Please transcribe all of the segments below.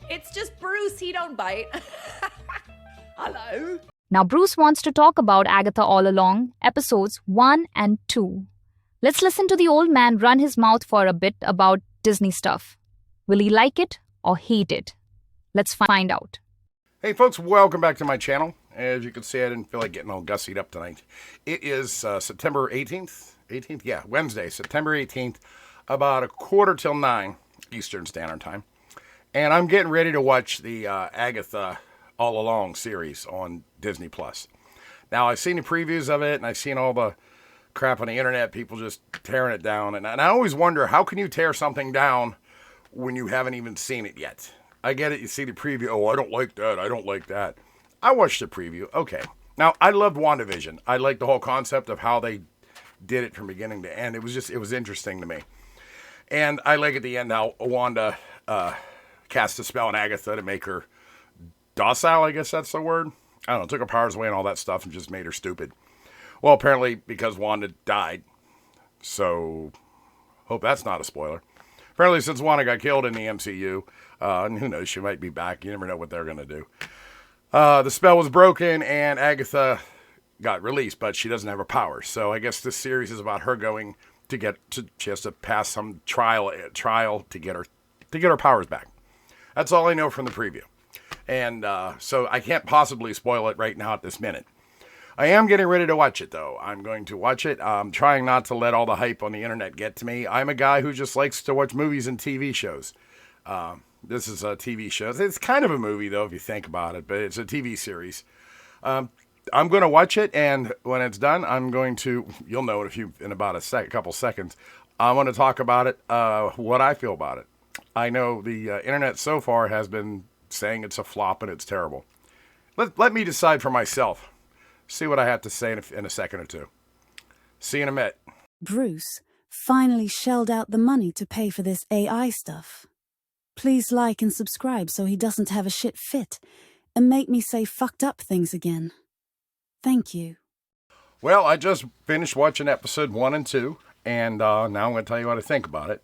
It's just Bruce, he don't bite. Hello? Now, Bruce wants to talk about Agatha All Along, episodes 1 and 2. Let's listen to the old man run his mouth for a bit about Disney stuff. Will he like it or hate it? Let's find out. Hey folks, welcome back to my channel. As you can see, I didn't feel like getting all gussied up tonight. It is September 18th. 18th? Yeah, Wednesday, September 18th, about 8:45 Eastern Standard Time. And I'm getting ready to watch the Agatha All Along series on Disney+. Now, I've seen the previews of it, and I've seen all the crap on the internet, people just tearing it down. And I always wonder, how can you tear something down when you haven't even seen it yet? I get it, you see the preview, oh, I don't like that, I don't like that. I watched the preview, okay. Now, I loved WandaVision. I liked the whole concept of how they did it from beginning to end. It was interesting to me. And I like at the end how Wanda cast a spell on Agatha to make her docile, I guess that's the word. I don't know, took her powers away and all that stuff and just made her stupid. Well, apparently because Wanda died. So, hope that's not a spoiler. Apparently since Wanda got killed in the MCU, and who knows, she might be back. You never know what they're going to do. The spell was broken and Agatha got released, but she doesn't have her powers. So I guess this series is about her going to she has to pass some trial to get her powers back. That's all I know from the preview. And so I can't possibly spoil it right now at this minute. I am getting ready to watch it, though. I'm going to watch it. I'm trying not to let all the hype on the internet get to me. I'm a guy who just likes to watch movies and TV shows. This is a TV show. It's kind of a movie, though, if you think about it, but it's a TV series. I'm going to watch it, and when it's done, I'm going to, you'll know it in about a couple seconds, I'm going to talk about it, what I feel about it. I know the internet so far has been saying it's a flop and it's terrible. Let me decide for myself. See what I have to say in a second or two. See you in a minute. Bruce finally shelled out the money to pay for this AI stuff. Please like and subscribe so he doesn't have a shit fit and make me say fucked up things again. Thank you. Well, I just finished watching episode 1 and 2, and now I'm going to tell you what I think about it.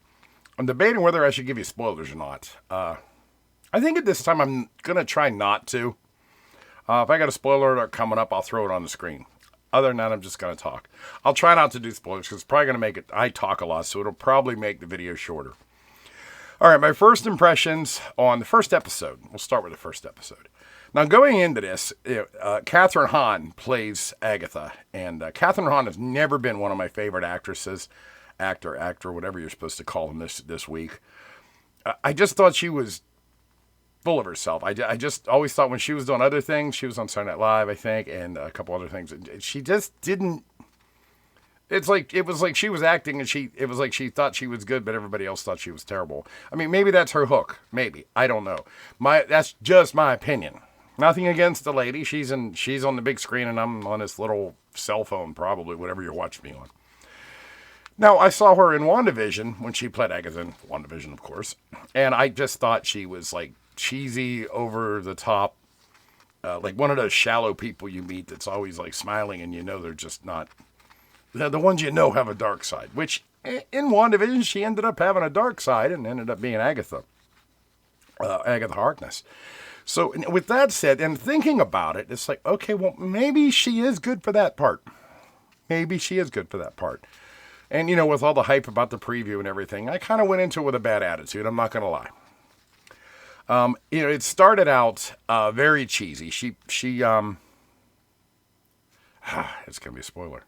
I'm debating whether I should give you spoilers or not. I think at this time I'm going to try not to. If I got a spoiler alert coming up, I'll throw it on the screen. Other than that, I'm just going to talk. I'll try not to do spoilers because it's probably going to make it, I talk a lot, so it'll probably make the video shorter. All right, my first impressions on the first episode. We'll start with the first episode. Now, going into this, Kathryn Hahn plays Agatha, and Kathryn Hahn has never been one of my favorite actresses, actor, whatever you're supposed to call him this week. I just thought she was full of herself. I just always thought when she was doing other things, she was on Saturday Night Live, I think, and a couple other things, she just didn't. It was like she was acting, and it was like she thought she was good, but everybody else thought she was terrible. I mean, maybe that's her hook. Maybe, I don't know. That's just my opinion. Nothing against the lady. She's on the big screen, and I'm on this little cell phone, probably whatever you're watching me on. Now, I saw her in WandaVision when she played Agatha in WandaVision, of course, and I just thought she was like cheesy, over the top, like one of those shallow people you meet that's always like smiling, and you know they're just not. The ones you know have a dark side, which in WandaVision she ended up having a dark side and ended up being Agatha Harkness. So with that said, and thinking about it, it's like, okay, well, maybe she is good for that part. Maybe she is good for that part. And, you know, with all the hype about the preview and everything, I kind of went into it with a bad attitude. I'm not going to lie. It started out very cheesy. It's going to be a spoiler.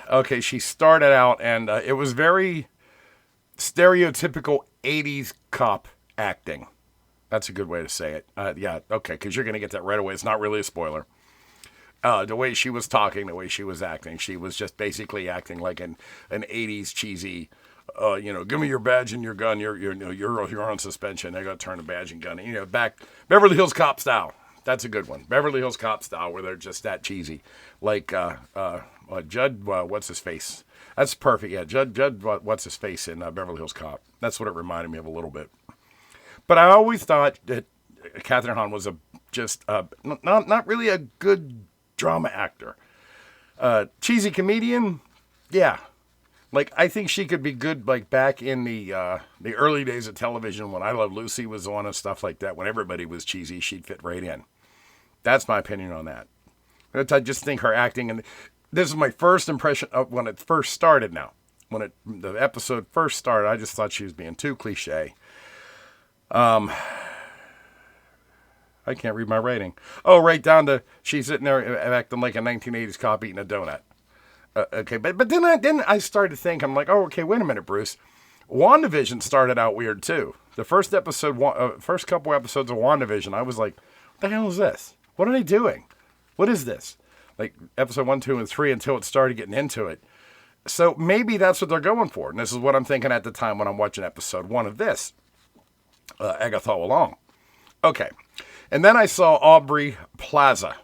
Okay, she started out, and it was very stereotypical 80s cop acting. That's a good way to say it. Yeah, okay, because you're going to get that right away. It's not really a spoiler. The way she was talking, the way she was acting, she was just basically acting like an 80s cheesy, give me your badge and your gun. You're on suspension. I got to turn the badge and gun. Back Beverly Hills Cop style. That's a good one. Beverly Hills Cop style, where they're just that cheesy. Like Judd, what's his face? That's perfect. Yeah, Judd, what's his face in Beverly Hills Cop? That's what it reminded me of a little bit. But I always thought that Kathryn Hahn was not really a good drama actor. Cheesy comedian, yeah. Like, I think she could be good, like, back in the early days of television when I Love Lucy was on and stuff like that. When everybody was cheesy, she'd fit right in. That's my opinion on that. I just think her acting, and this is my first impression of when it first started now. When the episode first started, I just thought she was being too cliche. I can't read my writing. Oh, right down to she's sitting there acting like a 1980s cop eating a donut. Okay, but then I started to think, I'm like, oh, okay, wait a minute, Bruce. WandaVision started out weird too. The first couple episodes of WandaVision, I was like, what the hell is this? What are they doing? What is this? Like episode 1, 2, and 3 until it started getting into it. So maybe that's what they're going for. And this is what I'm thinking at the time when I'm watching episode 1 of this. Agatha All Along. Okay. And then I saw Aubrey Plaza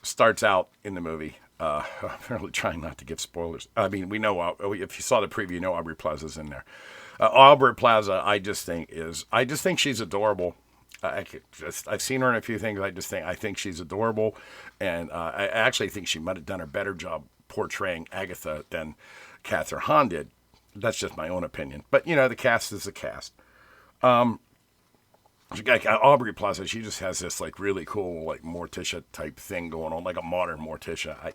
starts out in the movie. I'm really trying not to give spoilers. I mean, we know, if you saw the preview, you know Aubrey Plaza's in there. Aubrey Plaza, I just think she's adorable. I've seen her in a few things. I think she's adorable. And I actually think she might have done a better job portraying Agatha than Catherine Hahn did. That's just my own opinion. But, the cast is the cast. Aubrey Plaza, she just has this like really cool like Morticia type thing going on, like a modern Morticia. I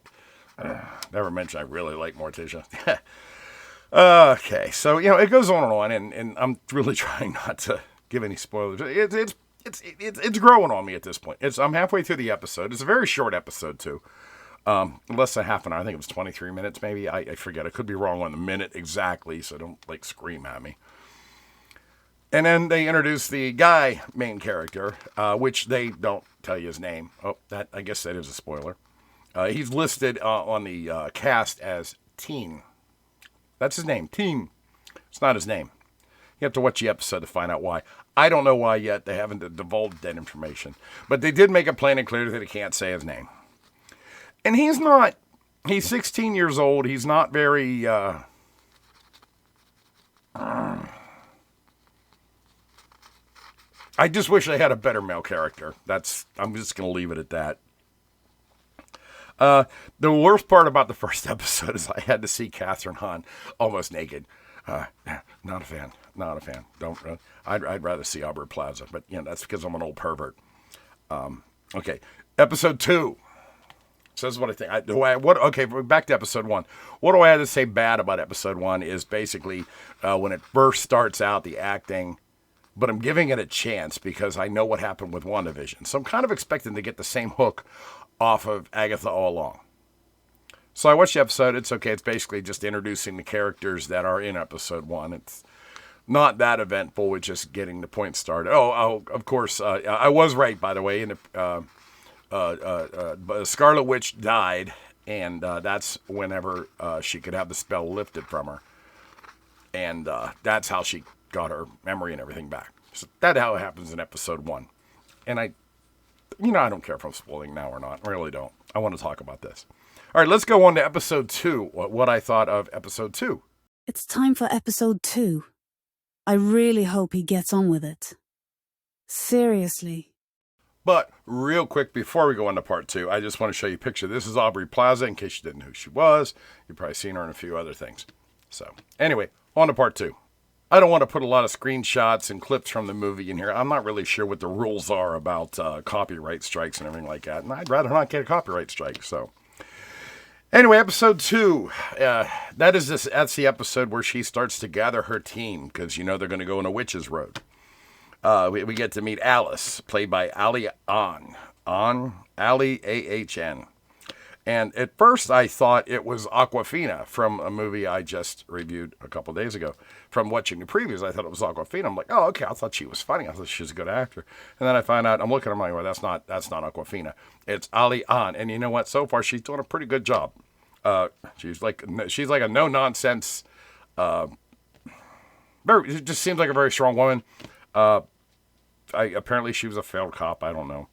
never mentioned I really like Morticia. Okay, so it goes on, and I'm really trying not to give any spoilers. It's growing on me at this point. I'm halfway through the episode. It's a very short episode too, less than half an hour. I think it was 23 minutes maybe. I forget. I could be wrong on the minute exactly, so don't like scream at me. And then they introduce the guy main character, which they don't tell you his name. Oh, I guess that is a spoiler. He's listed on the cast as Teen. That's his name, Teen. It's not his name. You have to watch the episode to find out why. I don't know why yet. They haven't divulged that information. But they did make it plain and clear that he can't say his name. And he's 16 years old. He's not very... I just wish they had a better male character. I'm just going to leave it at that. The worst part about the first episode is I had to see Catherine Hahn almost naked. Not a fan. I'd rather see Aubrey Plaza, but that's because I'm an old pervert. Okay, episode 2. So this is what I think. Okay, back to episode 1. What do I have to say bad about episode 1 is basically when it first starts out, the acting. But I'm giving it a chance because I know what happened with WandaVision. So I'm kind of expecting to get the same hook off of Agatha All Along. So I watched the episode. It's okay. It's basically just introducing the characters that are in episode 1. It's not that eventful with just getting the point started. Oh, of course, I was right, by the way. Scarlet Witch died, and that's whenever she could have the spell lifted from her. And that's how she got her memory and everything back. So that's how it happens in episode 1. And I don't care if I'm spoiling now or not. I really don't. I want to talk about this. All right, let's go on to episode 2. What I thought of episode 2. It's time for episode 2. I really hope he gets on with it. Seriously. But real quick, before we go on to part 2, I just want to show you a picture. This is Aubrey Plaza, in case you didn't know who she was. You've probably seen her in a few other things. So, anyway, on to part 2. I don't want to put a lot of screenshots and clips from the movie in here. I'm not really sure what the rules are about copyright strikes and everything like that. And I'd rather not get a copyright strike. So, anyway, episode 2. That's the episode where she starts to gather her team because they're going to go on a witch's road. We get to meet Alice, played by Ali Ahn. Ali A-H-N. And at first I thought it was Awkwafina from a movie I just reviewed a couple days ago. From watching the previews, I thought it was Awkwafina. I'm like, oh, okay, I thought she was funny. I thought she was a good actor. And then I find out, I'm looking at her, I'm like, well, that's not Awkwafina. It's Ali Ahn. And you know what? So far, she's doing a pretty good job. She's like a no-nonsense, it just seems like a very strong woman. Apparently she was a failed cop. I don't know.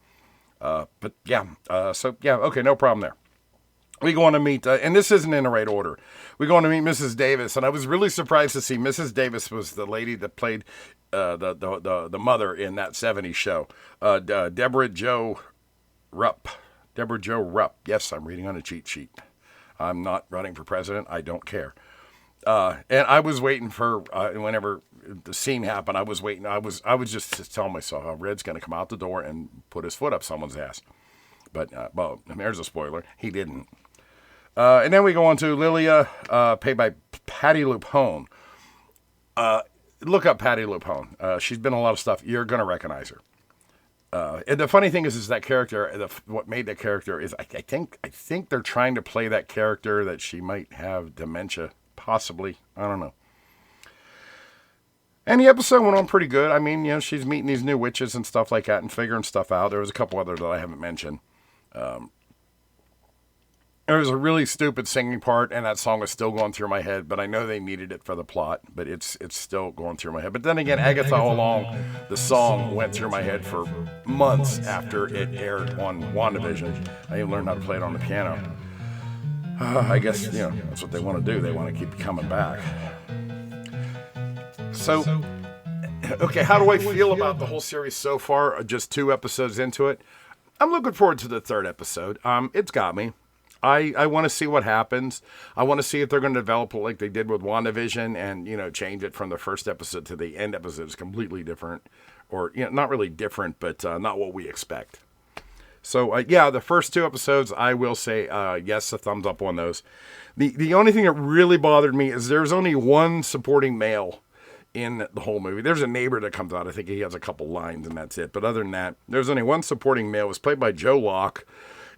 But yeah, okay, no problem there. We go on to meet, and this isn't in the right order. We go on to meet Mrs. Davis, and I was really surprised to see Mrs. Davis was the lady that played the mother in that 70s show. Deborah Jo Rupp. Yes, I'm reading on a cheat sheet. I'm not running for president. I don't care. And I was waiting for whenever the scene happened. I was waiting. I was just telling myself, oh, Red's going to come out the door and put his foot up someone's ass. But well, there's a spoiler. He didn't. And then we go on to Lilia, played by Patti LuPone. Look up Patti LuPone. She's been in a lot of stuff. You're going to recognize her. And the funny thing is that character, what made that character is I think they're trying to play that character that she might have dementia, possibly. I don't know. And the episode went on pretty good. I mean, you know, she's meeting these new witches and stuff like that and figuring stuff out. There was a couple others that I haven't mentioned. There was a really stupid singing part, and that song was still going through my head, but I know they needed it for the plot, but it's still going through my head. But then again, Agatha All Along, the song went through my head for months after it aired on WandaVision. I even learned how to play it on the piano. I guess, you know, that's what they want to do. They want to keep coming back. So, okay, how do I feel about the whole series so far? Just 2 episodes into it. I'm looking forward to the 3rd episode. It's got me. I want to see what happens. I want to see if they're going to develop it like they did with WandaVision and, you know, change it from the first episode to the end episode is completely different. Or, you know, not really different, but not what we expect. So, yeah, the first 2 episodes, I will say, yes, a thumbs up on those. The only thing that really bothered me is there's only one supporting male in the whole movie. There's a neighbor that comes out. I think he has a couple lines and that's it. But other than that, there's only one supporting male. It was played by Joe Locke,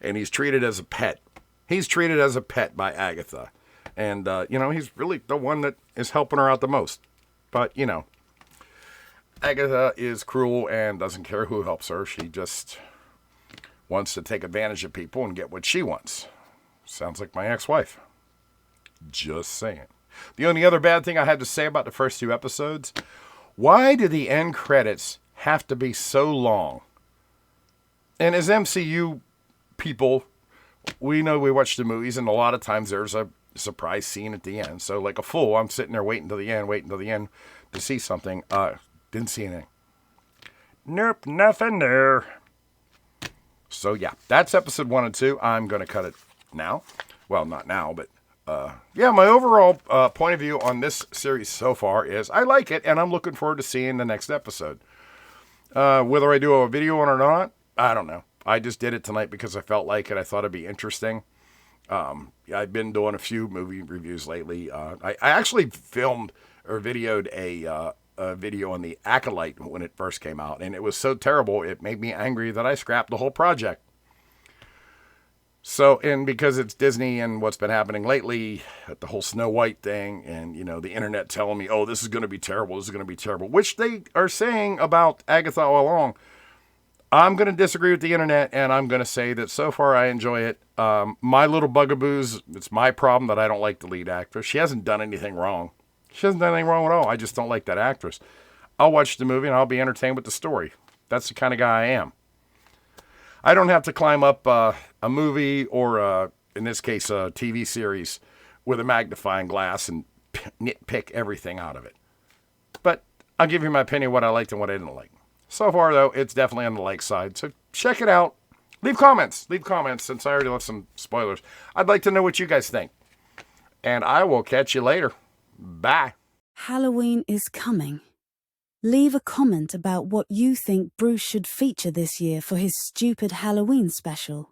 and he's treated as a pet. He's treated as a pet by Agatha. And, you know, he's really the one that is helping her out the most. But, you know, Agatha is cruel and doesn't care who helps her. She just wants to take advantage of people and get what she wants. Sounds like my ex-wife. Just saying. The only other bad thing I had to say about the first 2 episodes, why do the end credits have to be so long? And as MCU people, we know we watch the movies, and a lot of times there's a surprise scene at the end. So like a fool, I'm sitting there waiting till the end to see something. Didn't see anything. Nope, nothing there. So yeah, that's episode 1 and 2. I'm going to cut it now. Well, not now, but yeah, my overall point of view on this series so far is I like it, and I'm looking forward to seeing the next episode. Whether I do a video on it or not, I don't know. I just did it tonight because I felt like it. I thought it'd be interesting. I've been doing a few movie reviews lately. I actually filmed or videoed a video on the Acolyte when it first came out, and it was so terrible it made me angry that I scrapped the whole project. So, and because it's Disney and what's been happening lately, the whole Snow White thing, and, you know, the internet telling me, oh, this is going to be terrible, this is going to be terrible, which they are saying about Agatha All Along. I'm going to disagree with the internet, and I'm going to say that so far I enjoy it. My little bugaboos, it's my problem that I don't like the lead actress. She hasn't done anything wrong. She hasn't done anything wrong at all. I just don't like that actress. I'll watch the movie, and I'll be entertained with the story. That's the kind of guy I am. I don't have to climb up a movie or, in this case, a TV series with a magnifying glass and nitpick everything out of it. But I'll give you my opinion what I liked and what I didn't like. So far, though, it's definitely on the like side. So check it out. Leave comments. Leave comments since I already left some spoilers. I'd like to know what you guys think. And I will catch you later. Bye. Halloween is coming. Leave a comment about what you think Bruce should feature this year for his stupid Halloween special.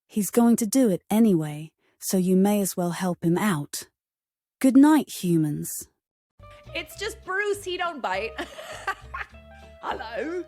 He's going to do it anyway, so you may as well help him out. Good night, humans. It's just Bruce, he don't bite. Hello.